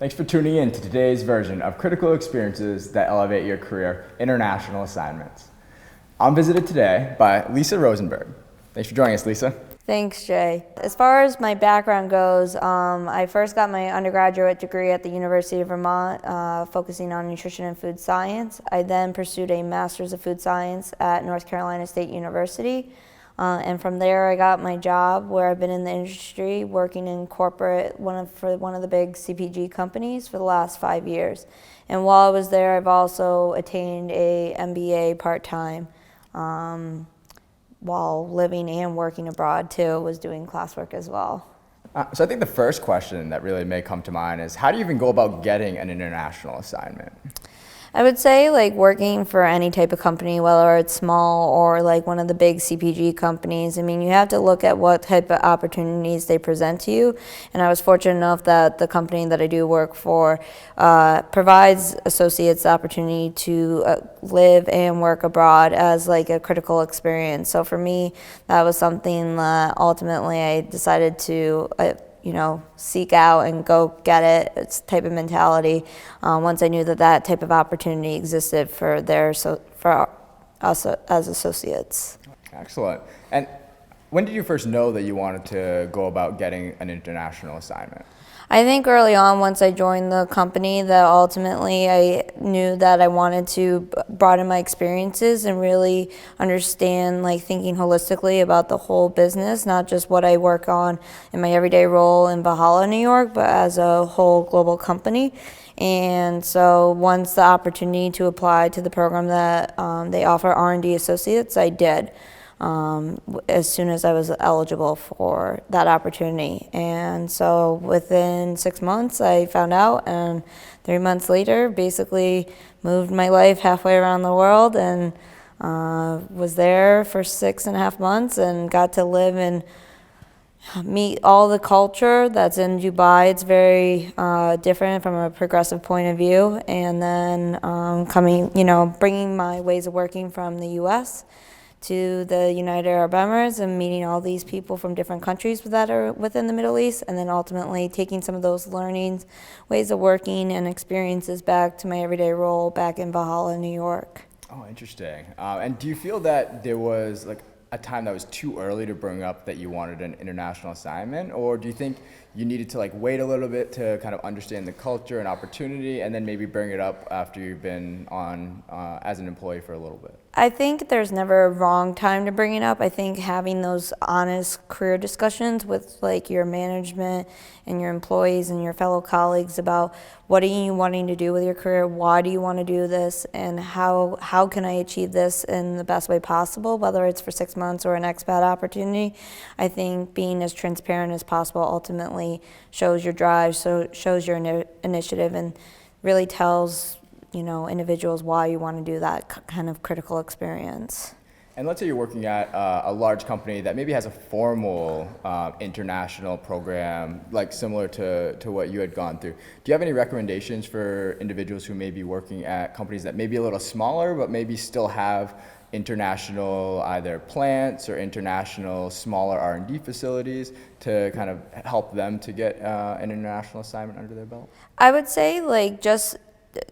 Thanks for tuning in to today's version of Critical Experiences that Elevate Your Career International Assignments. I'm visited today by Lisa Rosenberg. Thanks for joining us, Lisa. Thanks, Jay. As far as my background goes, I first got my undergraduate degree at the University of Vermont, focusing on nutrition and food science. I then pursued a Master's of Food Science at North Carolina State University. And from there, I got my job where I've been in the industry working in corporate for one of the big CPG companies for the last 5 years. And while I was there, I've also attained a MBA part-time while living and working abroad too, was doing classwork as well. So I think the first question that really may come to mind is, how do you even go about getting an international assignment? I would say working for any type of company, whether it's small or one of the big CPG companies, I mean, you have to look at what type of opportunities they present to you. And I was fortunate enough that the company that I do work for provides associates the opportunity to live and work abroad as a critical experience. So for me, that was something that ultimately I decided to seek out and go get it. It's type of mentality. Once I knew that type of opportunity existed for us as associates. Excellent. And when did you first know that you wanted to go about getting an international assignment? I think early on, once I joined the company, that ultimately I knew that I wanted to broaden my experiences and really understand, thinking holistically about the whole business, not just what I work on in my everyday role in Valhalla, New York, but as a whole global company. And so once the opportunity to apply to the program that they offer R&D associates, I did. As soon as I was eligible for that opportunity. And so within 6 months, I found out, and 3 months later, basically moved my life halfway around the world and was there for 6.5 months and got to live and meet all the culture that's in Dubai. It's very different from a progressive point of view. And then bringing my ways of working from the U.S. to the United Arab Emirates and meeting all these people from different countries that are within the Middle East, and then ultimately taking some of those learnings, ways of working, and experiences back to my everyday role back in Valhalla, New York. Oh, interesting. And do you feel that there was a time that was too early to bring up that you wanted an international assignment, or do you think you needed to wait a little bit to kind of understand the culture and opportunity, and then maybe bring it up after you've been on as an employee for a little bit? I think there's never a wrong time to bring it up. I think having those honest career discussions with your management and your employees and your fellow colleagues about what are you wanting to do with your career, why do you want to do this, and how can I achieve this in the best way possible, whether it's for 6 months or an expat opportunity. I think being as transparent as possible ultimately shows your drive, so shows your initiative, and really tells individuals why you want to do that kind of critical experience. And let's say you're working at a large company that maybe has a formal international program, similar to what you had gone through. Do you have any recommendations for individuals who may be working at companies that may be a little smaller, but maybe still have international either plants or international smaller R&D facilities to kind of help them to get an international assignment under their belt? I would say just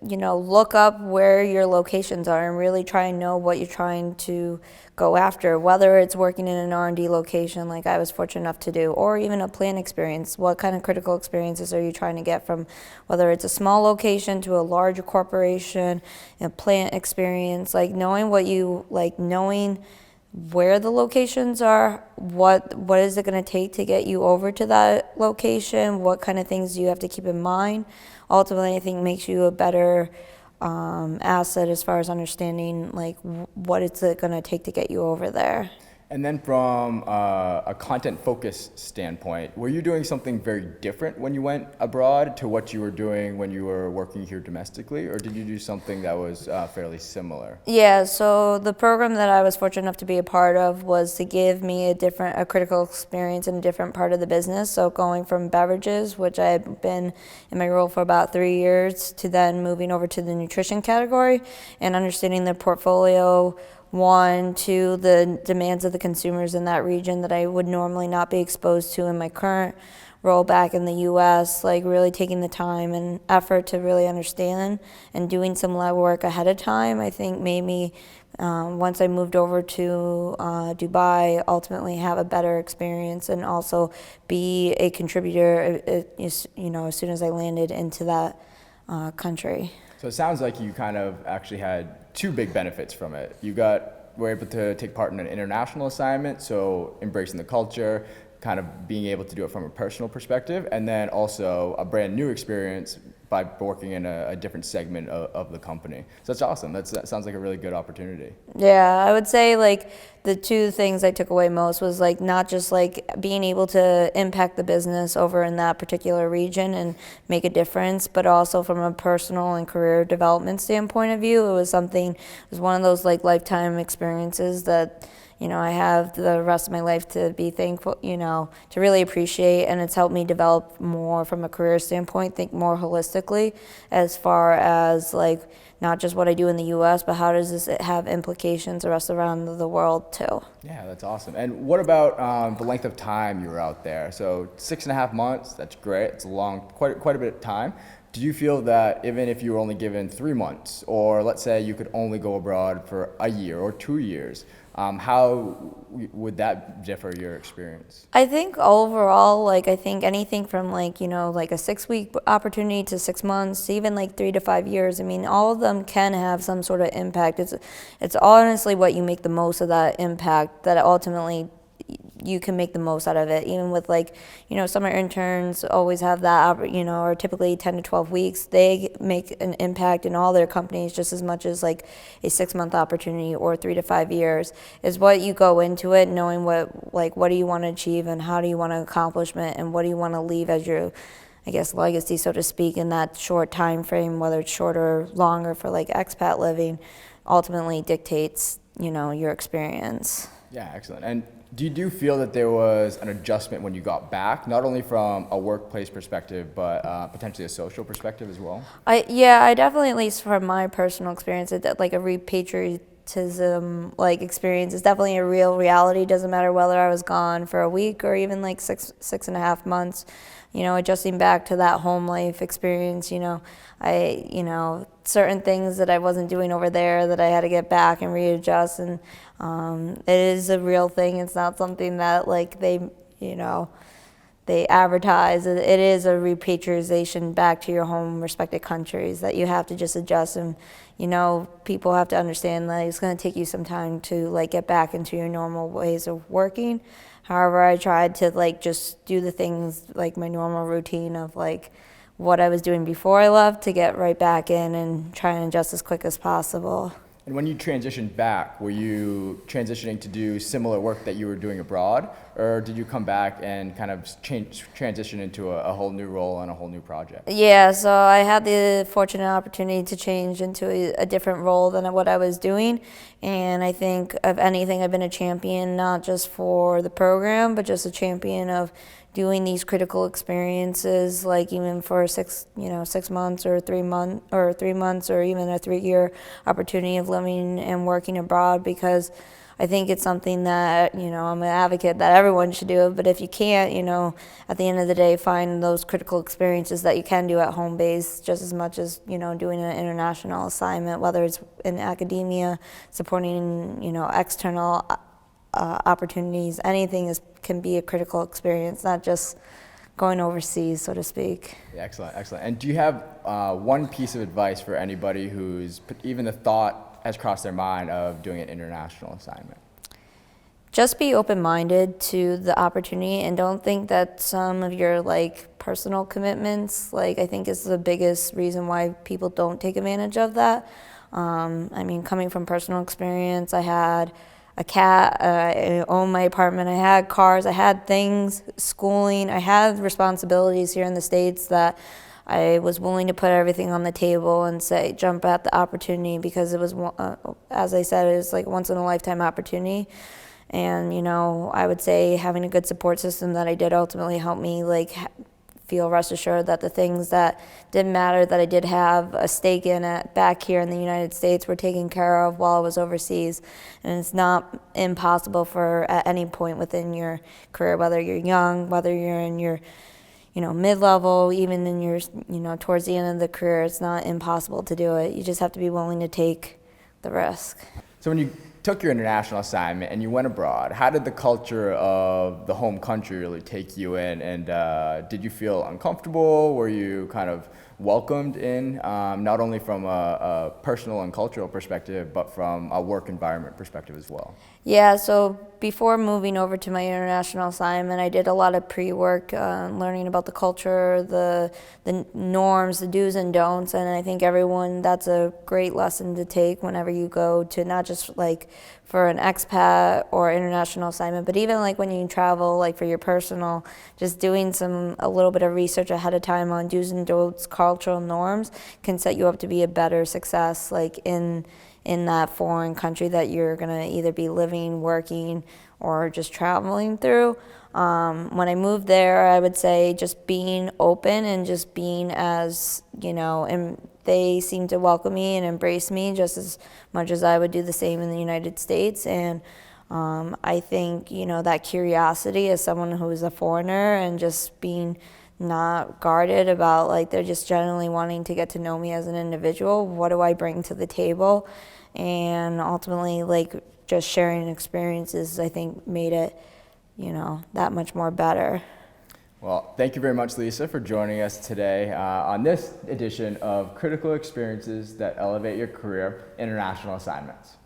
look up where your locations are and really try and know what you're trying to go after, whether it's working in an R&D location like I was fortunate enough to do, or even a plant experience. What kind of critical experiences are you trying to get from whether it's a small location to a larger corporation, a plant experience, knowing what you knowing where the locations are, what is it going to take to get you over to that location, what kind of things do you have to keep in mind. Ultimately, I think makes you a better asset as far as understanding what it's going to take to get you over there. And then from a content focus standpoint, were you doing something very different when you went abroad to what you were doing when you were working here domestically, or did you do something that was fairly similar? Yeah, so the program that I was fortunate enough to be a part of was to give me a critical experience in a different part of the business. So going from beverages, which I had been in my role for about 3 years, to then moving over to the nutrition category and understanding the portfolio, one, two, the demands of the consumers in that region that I would normally not be exposed to in my current role back in the US, like really taking the time and effort to really understand and doing some legwork ahead of time, I think made me, once I moved over to Dubai, ultimately have a better experience and also be a contributor, as soon as I landed into that country. So it sounds like you kind of actually had two big benefits from it. Were able to take part in an international assignment, so embracing the culture, kind of being able to do it from a personal perspective, and then also a brand new experience by working in a different segment of the company. So that's awesome. That sounds like a really good opportunity. Yeah, I would say like the two things I took away most was like not just like being able to impact the business over in that particular region and make a difference, but also from a personal and career development standpoint of view, it was one of those like lifetime experiences that I have the rest of my life to be thankful, to really appreciate, and it's helped me develop more from a career standpoint, think more holistically as far as like not just what I do in the US, but how does this have implications the rest around the world too. Yeah, that's awesome. And what about the length of time you were out there? So 6.5 months, that's great. It's a long, quite a bit of time. Do you feel that even if you were only given 3 months, or let's say you could only go abroad for a year or 2 years, how would that differ your experience? I think overall, like I think anything from like like a 6-week opportunity to 6 months, to even like 3 to 5 years. I mean, all of them can have some sort of impact. It's honestly what you make the most of that impact that ultimately you can make the most out of it. Even with like summer interns always have that or typically 10 to 12 weeks, they make an impact in all their companies just as much as like a 6-month opportunity or 3 to 5 years. Is what you go into it knowing what do you want to achieve and how do you want to accomplish it and what do you want to leave as your legacy, so to speak, in that short time frame, whether it's shorter or longer for like expat living, ultimately dictates your experience. Yeah, excellent. And do you feel that there was an adjustment when you got back, not only from a workplace perspective, but potentially a social perspective as well? I definitely, at least from my personal experience, like a repatriatism like experience is definitely a real reality. Doesn't matter whether I was gone for a week or even like 6.5 months. Adjusting back to that home life experience, certain things that I wasn't doing over there that I had to get back and readjust, and it is a real thing. It's not something that like they advertise. It is a repatriation back to your home respected countries that you have to just adjust, and people have to understand that it's going to take you some time to like get back into your normal ways of working. However, I tried to like just do the things like my normal routine of like what I was doing before I left to get right back in and try and adjust as quick as possible. And when you transitioned back, were you transitioning to do similar work that you were doing abroad, or did you come back and kind of transition into a whole new role and a whole new project? Yeah, so I had the fortunate opportunity to change into a different role than what I was doing, and I think of anything, I've been a champion not just for the program, but just a champion of doing these critical experiences, like even for 6 months or 3 months or even a 3-year opportunity of living and working abroad, because I think it's something that, I'm an advocate that everyone should do, but if you can't, at the end of the day, find those critical experiences that you can do at home base just as much as, doing an international assignment, whether it's in academia, supporting, external opportunities. Anything can be a critical experience, not just going overseas, so to speak. Yeah, excellent. And do you have one piece of advice for anybody who's even the thought has crossed their mind of doing an international assignment? Just be open-minded to the opportunity, and don't think that some of your like personal commitments, like I think is the biggest reason why people don't take advantage of that. Coming from personal experience, I had a cat, I owned my apartment, I had cars, I had things, schooling, I had responsibilities here in the States that I was willing to put everything on the table and say, jump at the opportunity, because it was, as I said, it was like once in a lifetime opportunity. And, I would say having a good support system that I did ultimately help me like feel rest assured that the things that didn't matter, that I did have a stake in it back here in the United States, were taken care of while I was overseas. And it's not impossible for, at any point within your career, whether you're young, whether you're in your mid-level, even in your, towards the end of the career, it's not impossible to do it. You just have to be willing to take the risk. So when you took your international assignment and you went abroad, how did the culture of the home country really take you in? And did you feel uncomfortable? Were you kind of welcomed in, not only from a personal and cultural perspective, but from a work environment perspective as well? Yeah, so before moving over to my international assignment, I did a lot of pre-work, learning about the culture, the norms, the do's and don'ts, and I think that's a great lesson to take whenever you go to, not just like for an expat or international assignment, but even like when you travel, like for your personal, just doing a little bit of research ahead of time on do's and don'ts, cultural norms, can set you up to be a better success, like in that foreign country that you're going to either be living, working, or just traveling through. When I moved there, I would say just being open and just being and they seemed to welcome me and embrace me just as much as I would do the same in the United States. And I think, that curiosity as someone who is a foreigner and just being not guarded about, like, they're just generally wanting to get to know me as an individual. What do I bring to the table? And ultimately, like, just sharing experiences, I think, made it, that much more better. Well, thank you very much, Lisa, for joining us today on this edition of Critical Experiences That Elevate Your Career International Assignments.